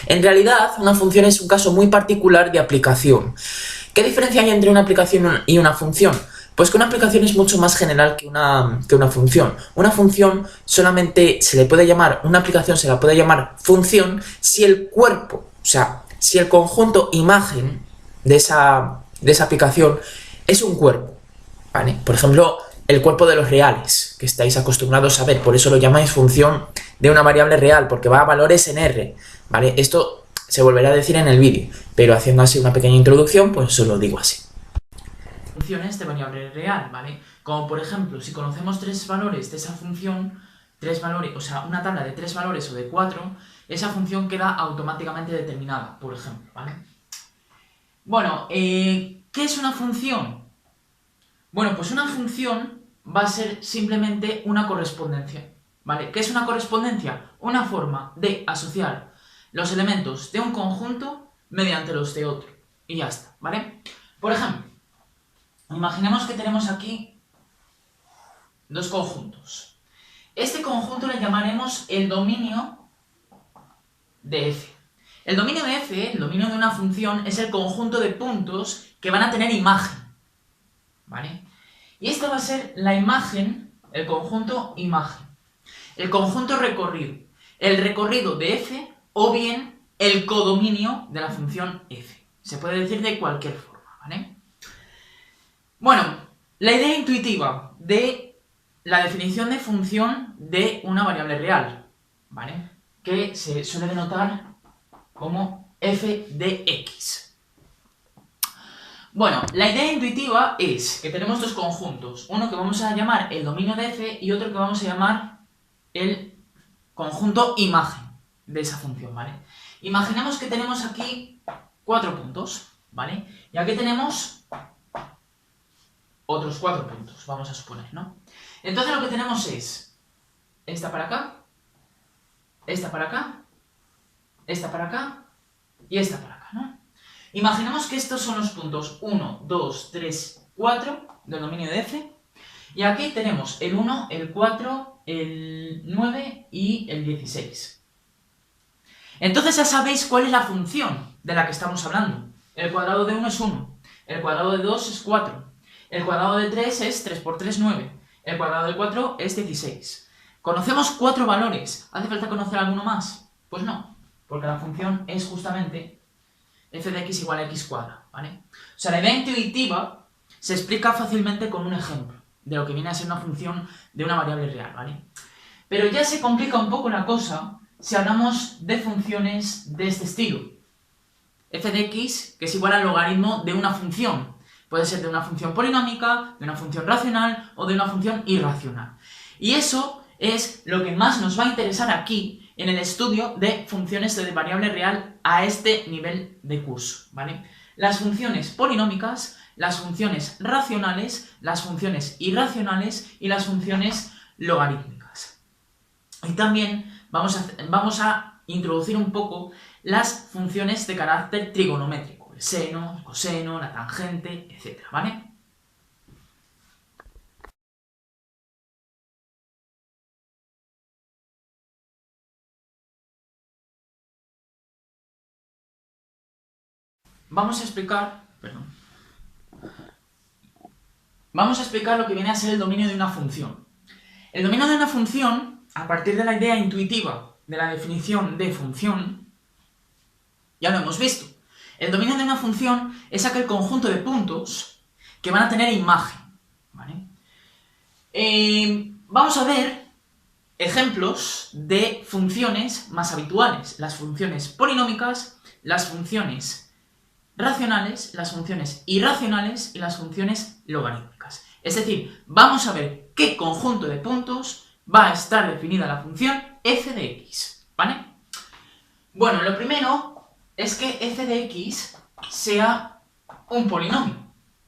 En realidad, una función es un caso muy particular de aplicación. ¿Qué diferencia hay entre una aplicación y una función? Pues que una aplicación es mucho más general que una función. Una función solamente se le puede llamar, una aplicación se la puede llamar función si el cuerpo, o sea, si el conjunto imagen de esa aplicación es un cuerpo, ¿vale? Por ejemplo, el cuerpo de los reales, que estáis acostumbrados a ver, por eso lo llamáis función de una variable real, porque va a valores en R, ¿vale? Esto se volverá a decir en el vídeo, pero haciendo así una pequeña introducción, pues os lo digo así. Funciones de variable real, ¿vale? Como por ejemplo, si conocemos tres valores de esa función, tres valores, o sea, una tabla de 3 valores o de 4, esa función queda automáticamente determinada, por ejemplo, ¿vale? Bueno, ¿qué es una función? Bueno, pues una función va a ser simplemente una correspondencia, ¿vale? ¿Qué es una correspondencia? Una forma de asociar los elementos de un conjunto mediante los de otro. Y ya está, ¿vale? Por ejemplo, imaginemos que tenemos aquí dos conjuntos. Este conjunto le llamaremos el dominio de f. El dominio de f, el dominio de una función, es el conjunto de puntos que van a tener imagen, ¿vale? Y esta va a ser la imagen, el conjunto imagen, el conjunto recorrido, el recorrido de f o bien el codominio de la función f. Se puede decir de cualquier forma, ¿vale? Bueno, la idea intuitiva de la definición de función de una variable real, ¿vale? Que se suele denotar como f de x. Bueno, la idea intuitiva es que tenemos dos conjuntos, uno que vamos a llamar el dominio de f y otro que vamos a llamar el conjunto imagen de esa función, ¿vale? Imaginemos que tenemos aquí 4 puntos, ¿vale? Y aquí tenemos otros 4 puntos, vamos a suponer, ¿no? Entonces lo que tenemos es esta para acá, esta para acá, esta para acá y esta para acá, ¿no? Imaginemos que estos son los puntos 1, 2, 3, 4 del dominio de f. Y aquí tenemos el 1, el 4, el 9 y el 16. Entonces ya sabéis cuál es la función de la que estamos hablando. El cuadrado de 1 es 1, el cuadrado de 2 es 4, el cuadrado de 3 es 3 por 3, 9, el cuadrado de 4 es 16. Conocemos 4 valores. ¿Hace falta conocer alguno más? Pues no, porque la función es justamente f de x igual a x cuadrado, ¿vale? O sea, la idea intuitiva se explica fácilmente con un ejemplo de lo que viene a ser una función de una variable real, ¿vale? Pero ya se complica un poco la cosa si hablamos de funciones de este estilo. F de x, que es igual al logaritmo de una función. Puede ser de una función polinómica, de una función racional o de una función irracional. Y eso es lo que más nos va a interesar aquí en el estudio de funciones de variable real a este nivel de curso, ¿vale? Las funciones polinómicas, las funciones racionales, las funciones irracionales y las funciones logarítmicas. Y también vamos a introducir un poco las funciones de carácter trigonométrico, el seno, el coseno, la tangente, etc., ¿vale? Vamos a explicar lo que viene a ser el dominio de una función. El dominio de una función, a partir de la idea intuitiva de la definición de función, ya lo hemos visto. El dominio de una función es aquel conjunto de puntos que van a tener imagen, ¿vale? Vamos a ver ejemplos de funciones más habituales. Las funciones polinómicas, las funciones racionales, las funciones irracionales y las funciones logarítmicas. Es decir, vamos a ver qué conjunto de puntos va a estar definida la función f de x, ¿vale? Bueno, lo primero es que f de x sea un polinomio,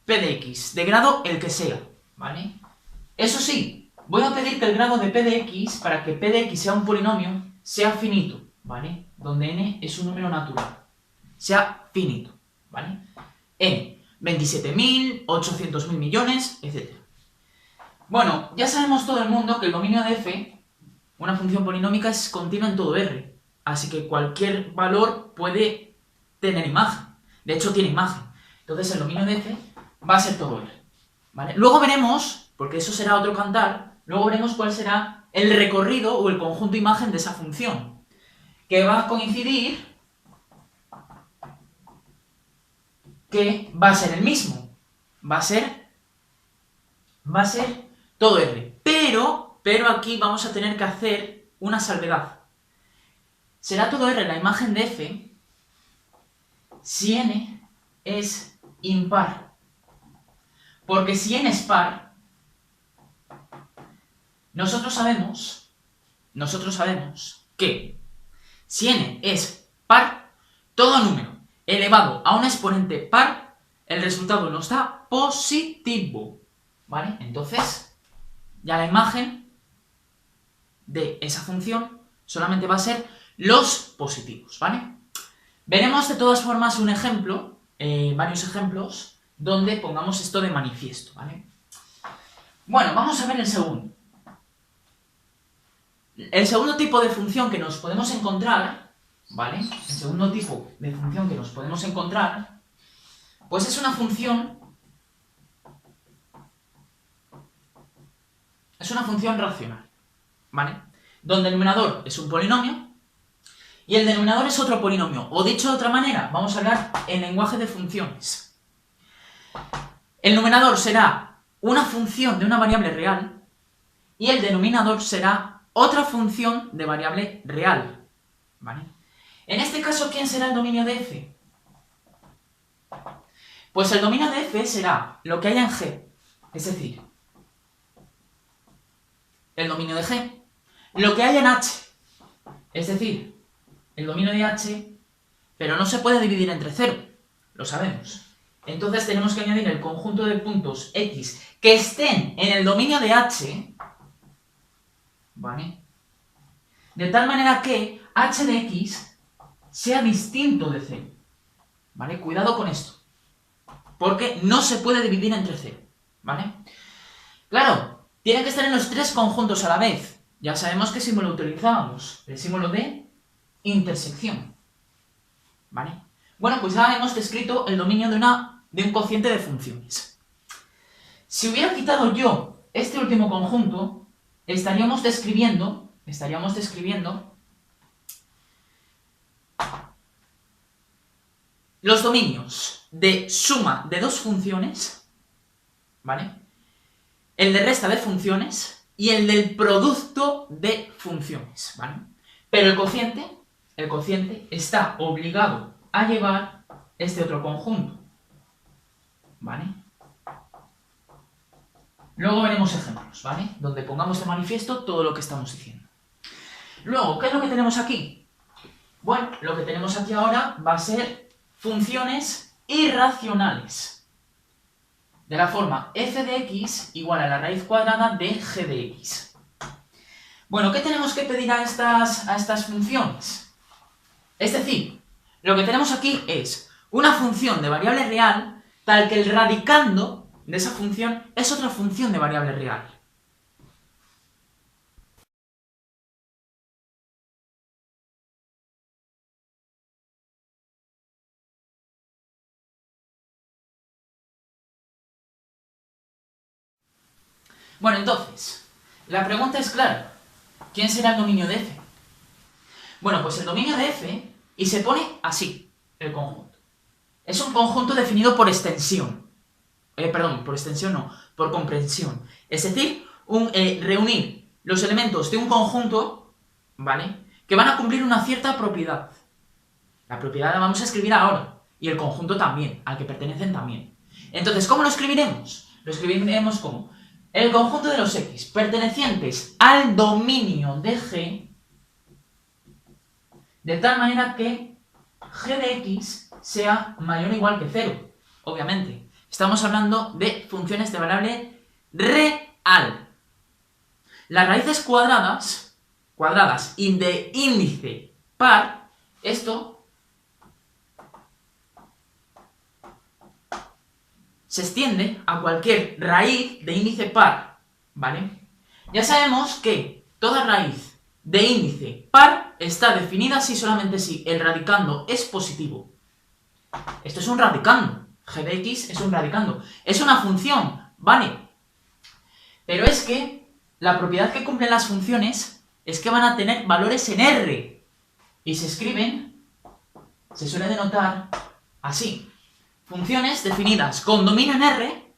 p de x, de grado el que sea, ¿vale? Eso sí, voy a pedir que el grado de p de x, para que p de x sea un polinomio, sea finito, ¿vale? Donde n es un número natural, sea finito, ¿vale? N, 27.000, 800.000 millones, etc. Bueno, ya sabemos todo el mundo que el dominio de f, una función polinómica, es continua en todo R. así que cualquier valor puede tener imagen. De hecho, tiene imagen. Entonces, el dominio de f va a ser todo R. ¿Vale? Luego veremos, porque eso será otro cantar, luego veremos cuál será el recorrido o el conjunto imagen de esa función, que va a coincidir que va a ser el mismo. Va a ser todo R. Pero aquí vamos a tener que hacer una salvedad. Será todo R la imagen de f si n es impar. Porque si n es par, nosotros sabemos que si n es par, todo número elevado a un exponente par, el resultado nos da positivo. ¿Vale? Entonces, ya la imagen de esa función solamente va a ser los positivos, ¿vale? Veremos de todas formas un ejemplo, varios ejemplos, donde pongamos esto de manifiesto, ¿vale? Bueno, vamos a ver el segundo. El segundo tipo de función que nos podemos encontrar, ¿vale? El segundo tipo de función que nos podemos encontrar, pues es una función racional, ¿vale? Donde el numerador es un polinomio y el denominador es otro polinomio. O dicho de otra manera, vamos a hablar en lenguaje de funciones. El numerador será una función de una variable real y el denominador será otra función de variable real, ¿vale? En este caso, ¿quién será el dominio de f? Pues el dominio de f será lo que haya en G, es decir, el dominio de G, lo que haya en H, es decir, el dominio de H, pero no se puede dividir entre 0, lo sabemos. Entonces tenemos que añadir el conjunto de puntos X que estén en el dominio de H, ¿vale? De tal manera que H de X sea distinto de 0, ¿vale? Cuidado con esto, porque no se puede dividir entre 0, ¿vale? Claro, tienen que estar en los tres conjuntos a la vez. Ya sabemos qué símbolo utilizábamos, el símbolo de intersección, ¿vale? Bueno, pues ya hemos descrito el dominio de un cociente de funciones. Si hubiera quitado yo este último conjunto, estaríamos describiendo los dominios de suma de dos funciones, ¿vale? El de resta de funciones y el del producto de funciones, ¿vale? Pero el cociente está obligado a llevar este otro conjunto, ¿vale? Luego veremos ejemplos, ¿vale? Donde pongamos de manifiesto todo lo que estamos diciendo. Luego, ¿qué es lo que tenemos aquí? Bueno, lo que tenemos aquí ahora va a ser funciones irracionales. De la forma f de x igual a la raíz cuadrada de g de x. Bueno, ¿qué tenemos que pedir a estas funciones? Es decir, lo que tenemos aquí es una función de variable real tal que el radicando de esa función es otra función de variable real. Bueno, entonces, la pregunta es clara. ¿Quién será el dominio de f? Bueno, pues el dominio de f, y se pone así, el conjunto. Es un conjunto definido por extensión. Perdón, por extensión no, por comprensión. Es decir, reunir los elementos de un conjunto, ¿vale? Que van a cumplir una cierta propiedad. La propiedad la vamos a escribir ahora, y el conjunto también, al que pertenecen también. Entonces, ¿cómo lo escribiremos? Lo escribiremos como el conjunto de los x pertenecientes al dominio de G, de tal manera que g de x sea mayor o igual que 0, obviamente. Estamos hablando de funciones de variable real. Las raíces cuadradas y de índice par, esto se extiende a cualquier raíz de índice par, ¿vale? Ya sabemos que toda raíz de índice par está definida si solamente si el radicando es positivo. Esto es un radicando. G de x es un radicando. Es una función, ¿vale? Pero es que la propiedad que cumplen las funciones es que van a tener valores en R. Y se escriben, se suele denotar así. Funciones definidas con dominio en R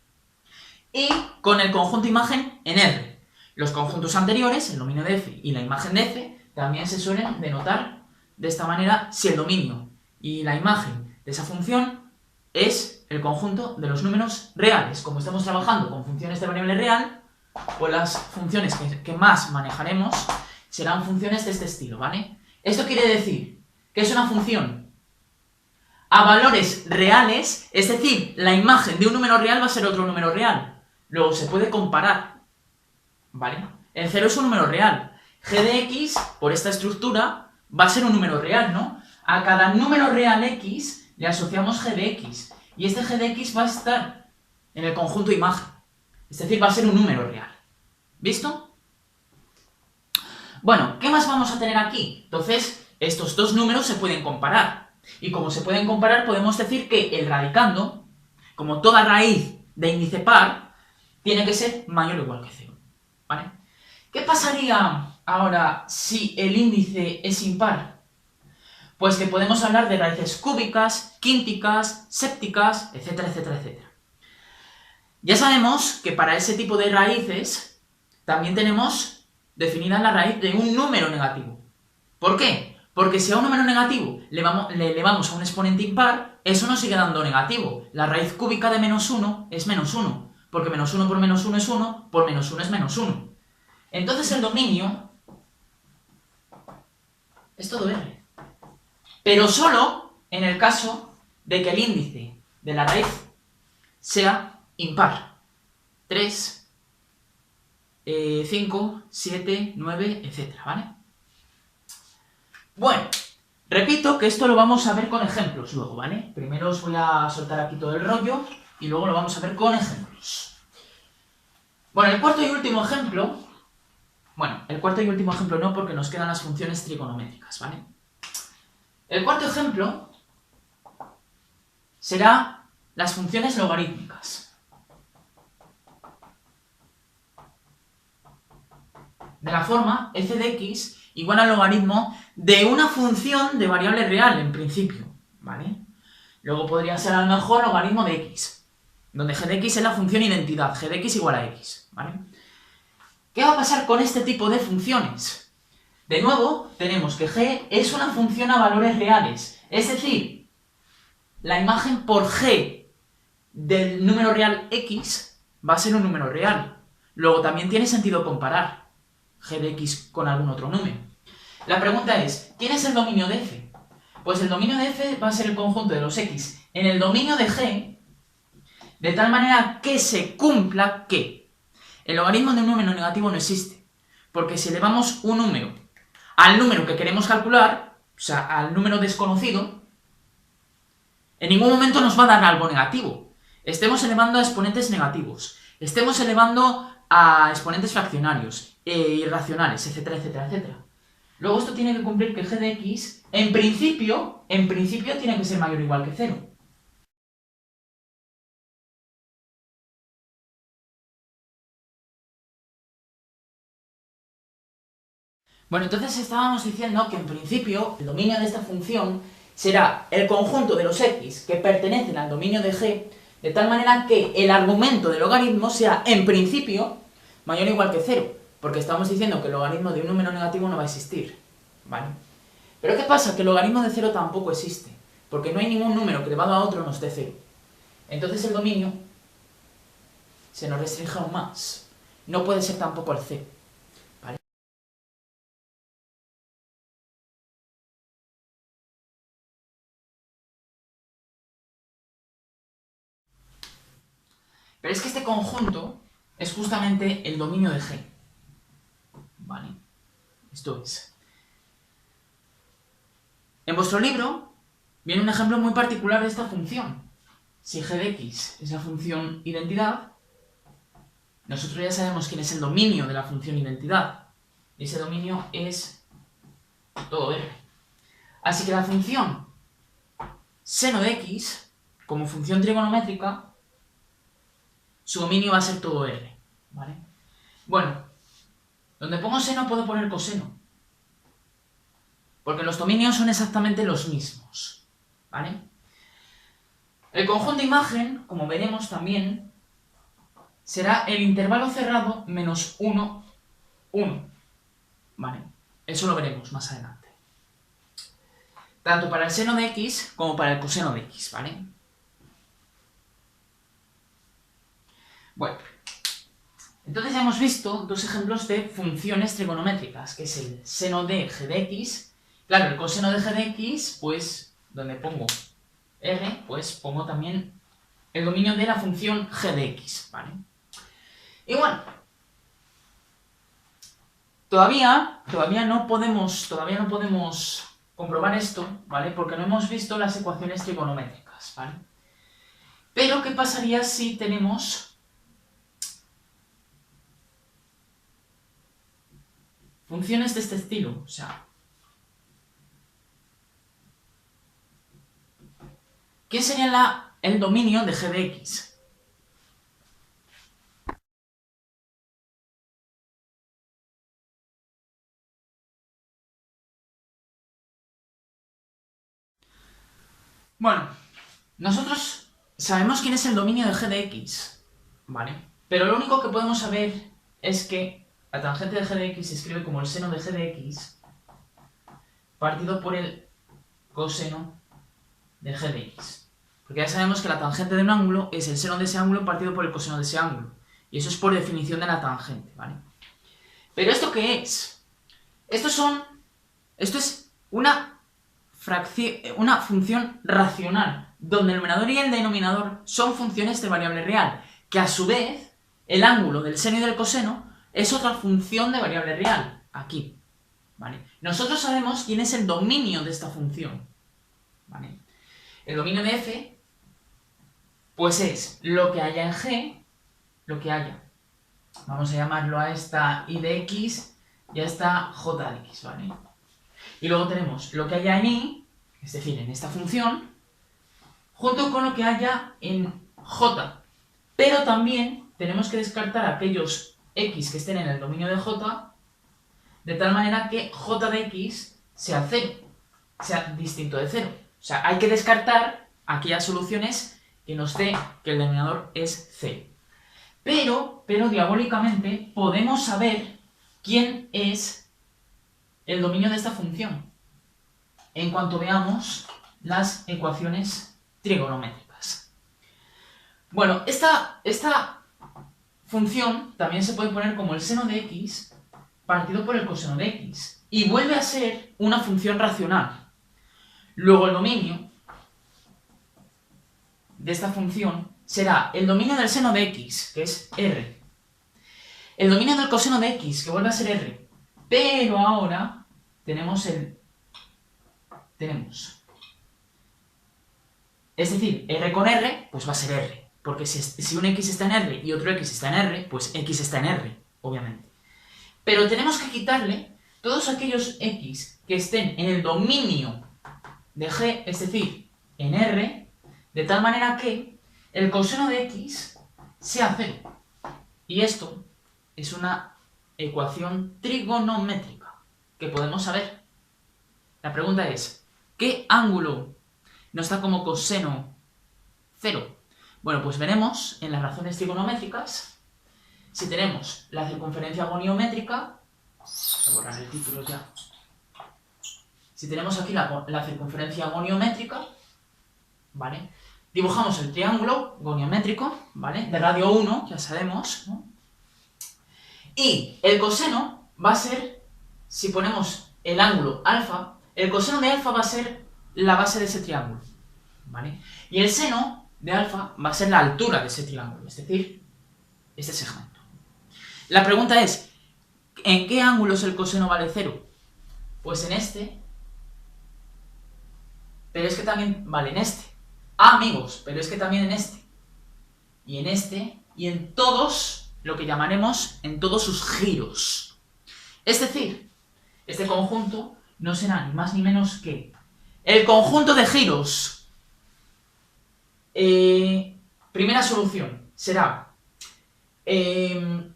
y con el conjunto imagen en R. Los conjuntos anteriores, el dominio de F y la imagen de F, también se suelen denotar de esta manera si el dominio y la imagen de esa función es el conjunto de los números reales. Como estamos trabajando con funciones de variable real, pues las funciones que más manejaremos serán funciones de este estilo, ¿vale? Esto quiere decir que es una función a valores reales, es decir, la imagen de un número real va a ser otro número real. Luego se puede comparar, ¿vale? El 0 es un número real. G de x, por esta estructura, va a ser un número real, ¿no? A cada número real x le asociamos g de x. Y este g de x va a estar en el conjunto imagen. Es decir, va a ser un número real. ¿Visto? Bueno, ¿qué más vamos a tener aquí? Entonces, estos dos números se pueden comparar. Y como se pueden comparar, podemos decir que el radicando, como toda raíz de índice par, tiene que ser mayor o igual que 0. ¿Vale? ¿Qué pasaría ahora si el índice es impar? Pues que podemos hablar de raíces cúbicas, quínticas, sépticas, etcétera, etcétera, etcétera. Ya sabemos que para ese tipo de raíces también tenemos definida la raíz de un número negativo. ¿Por qué? Porque si a un número negativo le elevamos a un exponente impar, eso nos sigue dando negativo. La raíz cúbica de menos 1 es menos 1, porque menos 1 por menos 1 es 1, por menos 1 es menos 1. Entonces el dominio es todo R. Pero solo en el caso de que el índice de la raíz sea impar. 3, 5, 7, 9, etc. ¿Vale? Bueno, repito que esto lo vamos a ver con ejemplos luego, ¿vale? Primero os voy a soltar aquí todo el rollo y luego lo vamos a ver con ejemplos. Bueno, el cuarto y último ejemplo... Bueno, el cuarto y último ejemplo no, porque nos quedan las funciones trigonométricas, ¿vale? El cuarto ejemplo será las funciones logarítmicas. De la forma f de x igual al logaritmo de una función de variable real, en principio, ¿vale? Luego podría ser a lo mejor logaritmo de x, donde g de x es la función identidad, g de x igual a x, ¿vale? ¿Qué va a pasar con este tipo de funciones? De nuevo, tenemos que g es una función a valores reales, es decir, la imagen por g del número real x va a ser un número real. Luego también tiene sentido comparar g de x con algún otro número. La pregunta es, ¿quién es el dominio de f? Pues el dominio de f va a ser el conjunto de los x en el dominio de g, de tal manera que se cumpla que el logaritmo de un número negativo no existe, porque si elevamos un número al número que queremos calcular, o sea, al número desconocido, en ningún momento nos va a dar algo negativo. Estemos elevando a exponentes negativos, estemos elevando a exponentes fraccionarios, irracionales, etcétera, etcétera, etcétera. Luego esto tiene que cumplir que g de x, en principio tiene que ser mayor o igual que 0. Bueno, entonces estábamos diciendo que en principio el dominio de esta función será el conjunto de los x que pertenecen al dominio de g, de tal manera que el argumento del logaritmo sea, en principio, mayor o igual que 0, porque estamos diciendo que el logaritmo de un número negativo no va a existir, ¿vale? Pero ¿qué pasa? Que el logaritmo de 0 tampoco existe, porque no hay ningún número que elevado a otro nos dé 0. Entonces el dominio se nos restringe aún más. No puede ser tampoco el 0. Pero es que este conjunto es justamente el dominio de g. ¿Vale? Esto es. En vuestro libro viene un ejemplo muy particular de esta función. Si g de x es la función identidad, nosotros ya sabemos quién es el dominio de la función identidad. Y ese dominio es todo R. Así que la función seno de x, como función trigonométrica, su dominio va a ser todo R, ¿vale? Bueno, donde pongo seno puedo poner coseno, porque los dominios son exactamente los mismos, ¿vale? El conjunto imagen, como veremos también, será el intervalo cerrado menos 1, 1, ¿vale? Eso lo veremos más adelante. Tanto para el seno de x como para el coseno de x, ¿vale? Bueno, entonces ya hemos visto dos ejemplos de funciones trigonométricas, que es el seno de g de x. Claro, el coseno de g de x, pues, donde pongo r, pues pongo también el dominio de la función g de x, ¿vale? Y bueno, todavía no podemos comprobar esto, ¿vale? Porque no hemos visto las ecuaciones trigonométricas, ¿vale? Pero, ¿qué pasaría si tenemos funciones de este estilo? O sea, ¿qué sería el dominio de g de x? Bueno, nosotros sabemos quién es el dominio de g de x, ¿vale? Pero lo único que podemos saber es que la tangente de g de x se escribe como el seno de g de x partido por el coseno de g de x. Porque ya sabemos que la tangente de un ángulo es el seno de ese ángulo partido por el coseno de ese ángulo. Y eso es por definición de la tangente, ¿vale? ¿Pero esto qué es? Esto es una función racional, donde el numerador y el denominador son funciones de variable real, que a su vez el ángulo del seno y del coseno es otra función de variable real, aquí, ¿vale? Nosotros sabemos quién es el dominio de esta función, ¿vale? El dominio de f, pues es lo que haya en g, lo que haya. Vamos a llamarlo a esta y de x y a esta j de x, ¿vale? Y luego tenemos lo que haya en y, es decir, en esta función, junto con lo que haya en j. Pero también tenemos que descartar aquellos x que estén en el dominio de j, de tal manera que j de x sea 0, sea distinto de 0. O sea, hay que descartar aquellas soluciones que nos dé que el denominador es 0. Pero diabólicamente podemos saber quién es el dominio de esta función en cuanto veamos las ecuaciones trigonométricas. Bueno, esta función también se puede poner como el seno de x partido por el coseno de x y vuelve a ser una función racional. Luego el dominio de esta función será el dominio del seno de x, que es r, el dominio del coseno de x, que vuelve a ser r, pero ahora tenemos es decir, r con r, pues va a ser r, porque si un x está en r y otro x está en r, pues x está en r, obviamente. Pero tenemos que quitarle todos aquellos x que estén en el dominio de g, es decir, en r, de tal manera que el coseno de x sea 0. Y esto es una ecuación trigonométrica que podemos saber. La pregunta es, ¿qué ángulo nos da como coseno 0? Bueno, pues veremos en las razones trigonométricas si tenemos la circunferencia goniométrica. Voy a borrar el título ya. Si tenemos aquí la circunferencia goniométrica, ¿vale? Dibujamos el triángulo goniométrico, ¿vale? De radio 1, ya sabemos, ¿no? Y el coseno va a ser, si ponemos el ángulo alfa, el coseno de alfa va a ser la base de ese triángulo, ¿vale? Y el seno de alfa va a ser la altura de ese triángulo, es decir, este segmento. La pregunta es, ¿en qué ángulos el coseno vale 0? Pues en este, pero es que también vale en este. Ah, amigos, pero es que también en este. Y en este, y en todos, lo que llamaremos, en todos sus giros. Es decir, este conjunto no será ni más ni menos que el conjunto de giros. Primera solución será 2πk,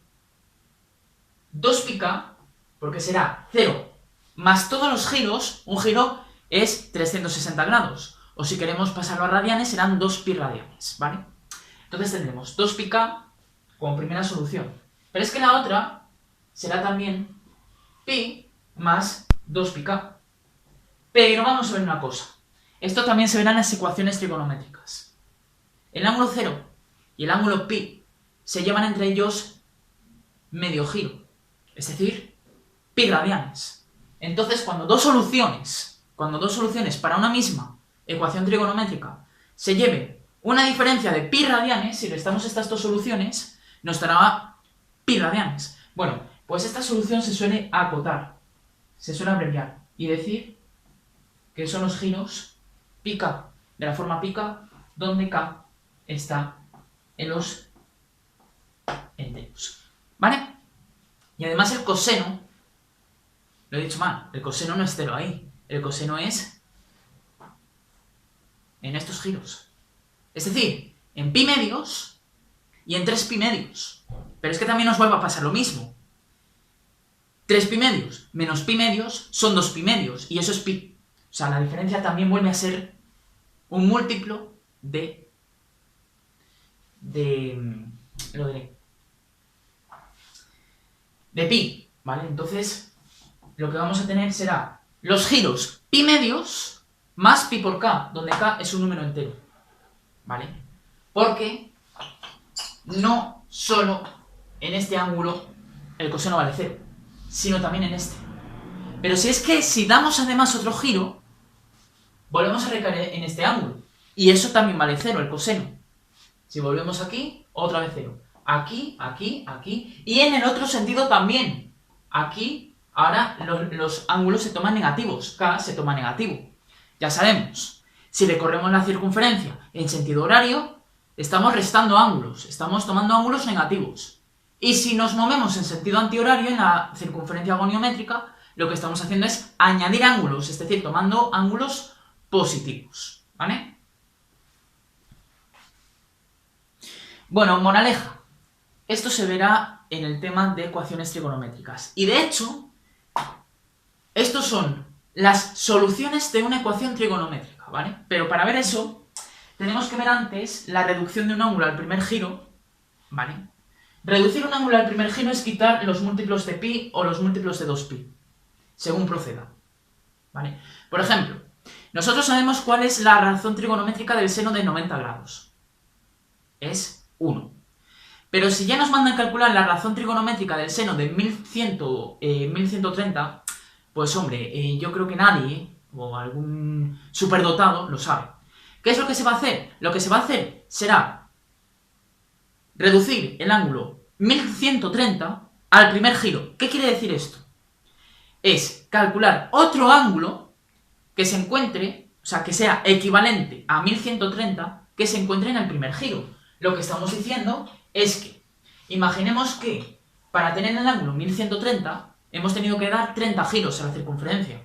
porque será 0 más todos los giros. Un giro es 360 grados. O si queremos pasarlo a radianes, serán 2π radianes, ¿vale? Entonces tendremos 2πk como primera solución. Pero es que la otra será también pi más 2πk. Pero vamos a ver una cosa. Esto también se verá en las ecuaciones trigonométricas. El ángulo 0 y el ángulo pi se llevan entre ellos medio giro. Es decir, pi radianes. Entonces, cuando dos soluciones para una misma ecuación trigonométrica se lleven una diferencia de pi radianes, si restamos estas dos soluciones, nos dará pi radianes. Bueno, pues esta solución se suele acotar, se suele abreviar y decir que son los giros πk, de la forma πk, donde k está en los enteros. ¿Vale? Y además el coseno, lo he dicho mal, el coseno no es 0 ahí, el coseno es en estos giros. Es decir, en pi medios y en 3 pi medios. Pero es que también nos vuelve a pasar lo mismo. 3 pi medios menos pi medios son 2 pi medios, y eso es pi. O sea, la diferencia también vuelve a ser un múltiplo de pi, ¿vale? Entonces, lo que vamos a tener será los giros pi medios más pi por k, donde k es un número entero, ¿vale? Porque no solo en este ángulo el coseno vale 0, sino también en este. Pero si damos además otro giro, volvemos a recaer en este ángulo. Y eso también vale 0, el coseno. Si volvemos aquí, otra vez 0. Aquí, aquí, aquí. Y en el otro sentido también. Aquí, ahora los ángulos se toman negativos. K se toma negativo. Ya sabemos. Si recorremos la circunferencia en sentido horario, estamos restando ángulos. Estamos tomando ángulos negativos. Y si nos movemos en sentido antihorario en la circunferencia goniométrica, lo que estamos haciendo es añadir ángulos, es decir, tomando ángulos positivos, ¿vale? Bueno, moraleja. Esto se verá en el tema de ecuaciones trigonométricas. Y de hecho, estos son las soluciones de una ecuación trigonométrica, ¿vale? Pero para ver eso, tenemos que ver antes la reducción de un ángulo al primer giro, ¿vale? Reducir un ángulo al primer giro es quitar los múltiplos de pi o los múltiplos de 2pi, según proceda, ¿vale? Por ejemplo, nosotros sabemos cuál es la razón trigonométrica del seno de 90 grados. Es 1. Pero si ya nos mandan calcular la razón trigonométrica del seno de 1130, pues hombre, yo creo que nadie, o algún superdotado, lo sabe. ¿Qué es lo que se va a hacer? Lo que se va a hacer será reducir el ángulo 1130 al primer giro. ¿Qué quiere decir esto? Es calcular otro ángulo que se encuentre, o sea, que sea equivalente a 1130, que se encuentre en el primer giro. Lo que estamos diciendo es que, imaginemos que para tener el ángulo 1130, hemos tenido que dar 30 giros a la circunferencia.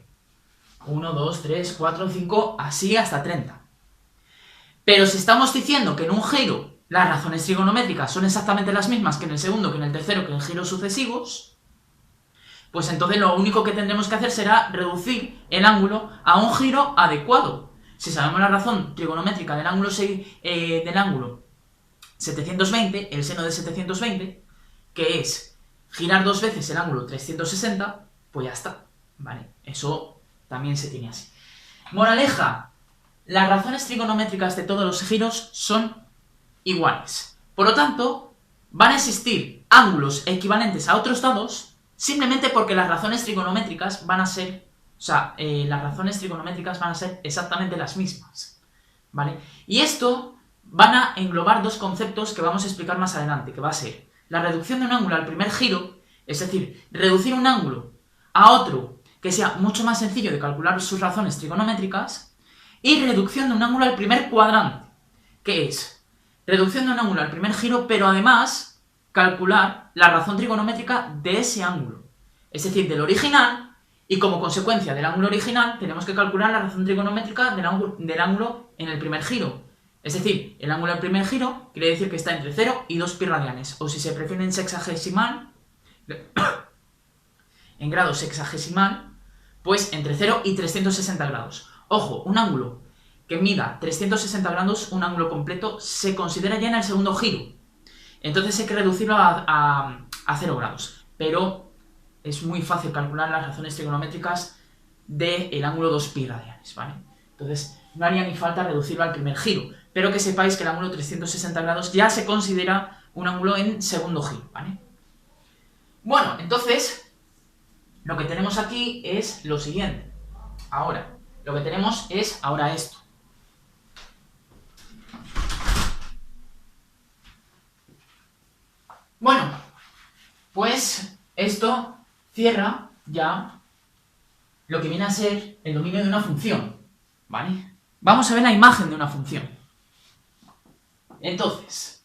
1, 2, 3, 4, 5, así hasta 30. Pero si estamos diciendo que en un giro las razones trigonométricas son exactamente las mismas que en el segundo, que en el tercero, que en giros sucesivos, pues entonces lo único que tendremos que hacer será reducir el ángulo a un giro adecuado. Si sabemos la razón trigonométrica del ángulo 720, el seno de 720, que es girar dos veces el ángulo 360, pues ya está, ¿vale? Eso también se tiene así. Moraleja, las razones trigonométricas de todos los giros son iguales. Por lo tanto, van a existir ángulos equivalentes a otros dados simplemente porque las razones trigonométricas van a ser, exactamente las mismas, ¿vale? Y esto van a englobar dos conceptos que vamos a explicar más adelante, que va a ser la reducción de un ángulo al primer giro, es decir, reducir un ángulo a otro que sea mucho más sencillo de calcular sus razones trigonométricas, y reducción de un ángulo al primer cuadrante, que es reducción de un ángulo al primer giro, pero además calcular la razón trigonométrica de ese ángulo. es decir, del original, y como consecuencia del ángulo original tenemos que calcular la razón trigonométrica del ángulo en el primer giro. Es decir, el ángulo del primer giro quiere decir que está entre 0 y 2 pi radianes, o si se prefiere en sexagesimal, en grado sexagesimal, pues entre 0 y 360 grados. Ojo, un ángulo que mida 360 grados, un ángulo completo, se considera ya en el segundo giro. Entonces hay que reducirlo a 0 grados. Pero es muy fácil calcular las razones trigonométricas del ángulo 2 pi radianes, ¿vale? Entonces no haría ni falta reducirlo al primer giro. Pero que sepáis que el ángulo 360 grados ya se considera un ángulo en segundo giro, ¿vale? Bueno, entonces lo que tenemos aquí es lo siguiente. Ahora, lo que tenemos es ahora esto. Bueno, pues esto cierra ya lo que viene a ser el dominio de una función, ¿vale? Vamos a ver la imagen de una función. Entonces,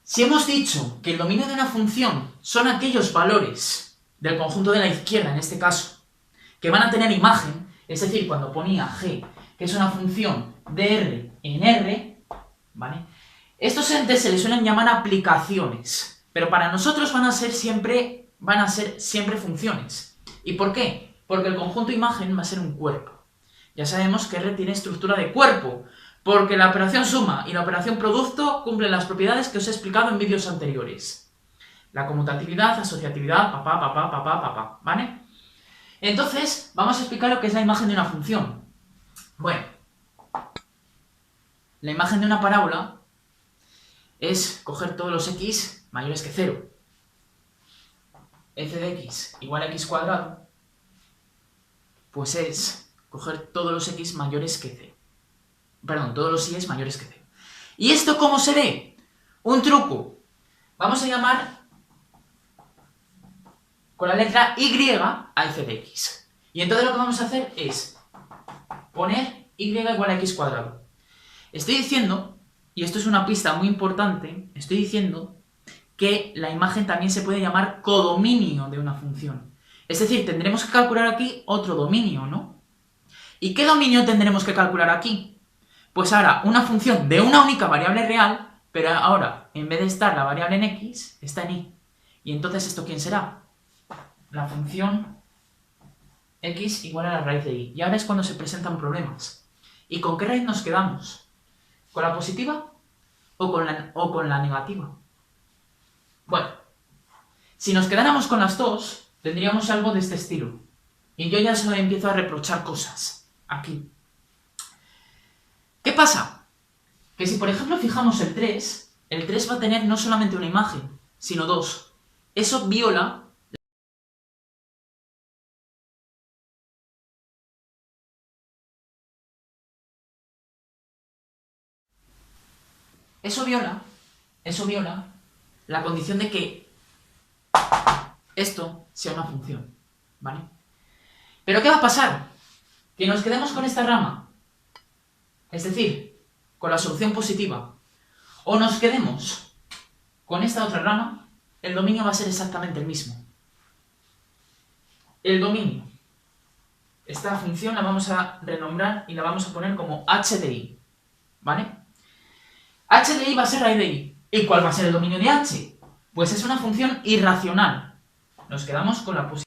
si hemos dicho que el dominio de una función son aquellos valores del conjunto de la izquierda, en este caso, que van a tener imagen, es decir, cuando ponía g, que es una función de r en r, ¿vale? Estos entes se les suelen llamar aplicaciones, pero para nosotros van a ser siempre funciones. ¿Y por qué? Porque el conjunto imagen va a ser un cuerpo. Ya sabemos que R tiene estructura de cuerpo, porque la operación suma y la operación producto cumplen las propiedades que os he explicado en vídeos anteriores. La conmutatividad, asociatividad, ¿vale? Entonces, vamos a explicar lo que es la imagen de una función. Bueno, la imagen de una parábola es coger todos los x mayores que 0. f de x igual a x cuadrado, pues es coger todos los x mayores que 0. Perdón, todos los y mayores que 0. ¿Y esto cómo se ve? Un truco. Vamos a llamar con la letra y a f de x. Y entonces lo que vamos a hacer es poner y igual a x cuadrado. Estoy diciendo, y esto es una pista muy importante, estoy diciendo que la imagen también se puede llamar codominio de una función. Es decir, tendremos que calcular aquí otro dominio, ¿no? ¿Y qué dominio tendremos que calcular aquí? Pues ahora una función de una única variable real, pero ahora en vez de estar la variable en x, está en y. ¿Y entonces esto quién será? La función x igual a la raíz de y. Y ahora es cuando se presentan problemas. ¿Y con qué raíz nos quedamos? ¿Con la positiva o con la negativa? Bueno, si nos quedáramos con las dos, tendríamos algo de este estilo. Y yo ya solo empiezo a reprochar cosas. Aquí. ¿Qué pasa? Que si por ejemplo fijamos el 3 va a tener no solamente una imagen, sino dos. Eso viola la condición de que esto sea una función, ¿vale? ¿Pero qué va a pasar? Que nos quedemos con esta rama, es decir, con la solución positiva, o nos quedemos con esta otra rama, el dominio va a ser exactamente el mismo. El dominio. Esta función la vamos a renombrar y la vamos a poner como h de i, ¿vale? h de i va a ser raíz de i. ¿Y cuál va a ser el dominio de h? Pues es una función irracional. Nos quedamos con la positiva.